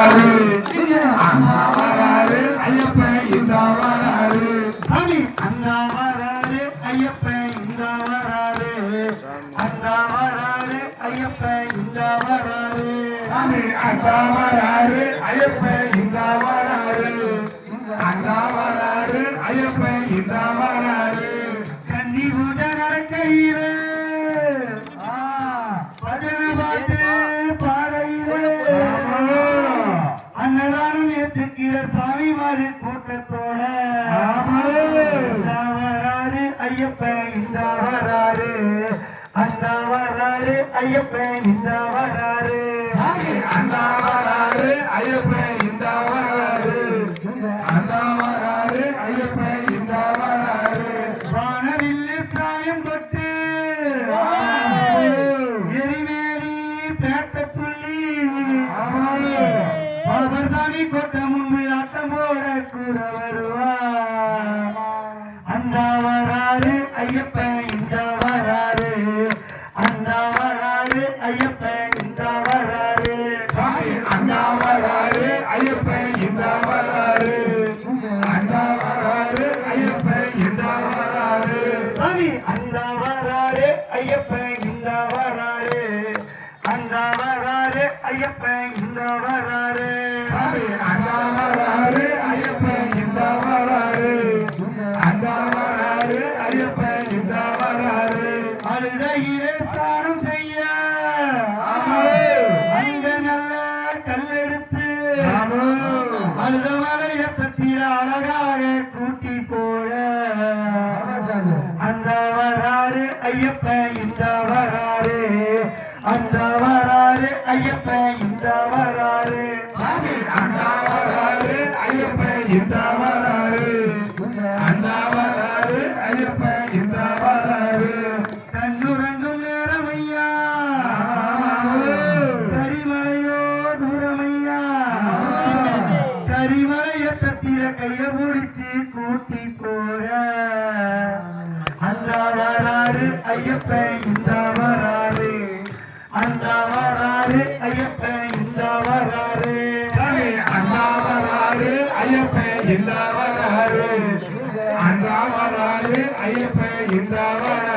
அண்ணா வராரு ஐயப்பன் இந்த வராரு சாமி அண்ணா வராரு ஐயப்பன் இந்த வராரு அண்ணா வராரு ஐயப்பன் இந்த வராரு சாமி அண்ணா வராரு ஐயப்பன் இந்த வராரு அண்ணா வராரு ஐயப்பன் இந்த வராரு கன்னி பூஜை நடக்கையிலே பஜனை பாட்டு பாடையிலே அன்னதானம் ஏற்றுக்கிற சாமி மாதிரி கூட்டத்தோட வராரு ஐயப்பன் இந்த வராரு அண்ணா வராரு ஐயப்பன் இந்த வராரு அண்ணா வராரு ஐயப்பன் இந்த வராரு அண்ணா வராரு ஐயப்பன் இந்த வராரு வானவில்லு சாயம் தொட்டு எரிமேலி பேட்ட துள்ளி பாபர்சாமி கொட்ட முன்பு ஆட்டம் போட கூட வருவா அண்ணா வராரு ஐயப்பன் இந்த வராரு அண்ணா வராரு ஐயப்பன் இந்த வராரு அண்ணா வராரு ஐயப்பன் இந்த வராரு அண்ணா வராரு ஐயப்பன் இந்த வராரு சாமி அண்ணா வராரு ஐயப்பன் இந்த வராரு அண்ணா வராரு ஐயப்பன் இந்த வராரு அண்ணா வராரு ஐயப்பன் இந்த வராரு அண்ணா வராரு ஐயப்பன் இந்த வராரு அழுதையிலே ஸ்நானம் செய்ய அங்க நல்ல கல்லெடுத்து அழுத மலையத்தில அழகாக கூட்டி போய அந்த வராரு ஐயப்பன் இந்த வராரு அந்த வராரு ஐயப்பன் இந்த வராரு அண்ணா வராரு ஐயப்பன் இந்த வராரு அண்ணா வராரு ஐயப்பன் இந்த வராரு கண்ணுறங்கும் நேரமையா கரிமலையோ தூரமையா கரிமலையத்தில கைய முடிச்சு கூட்டி போய அந்த வராரு ஐயப்பன் இந்த வராரு அந்த வராரு ஐயப்பன் இந்த வராரு அண்ணா வராரு ஐயப்பன் இந்த வராரு அண்ணா வராரு ஐயப்பன் இந்த வராரு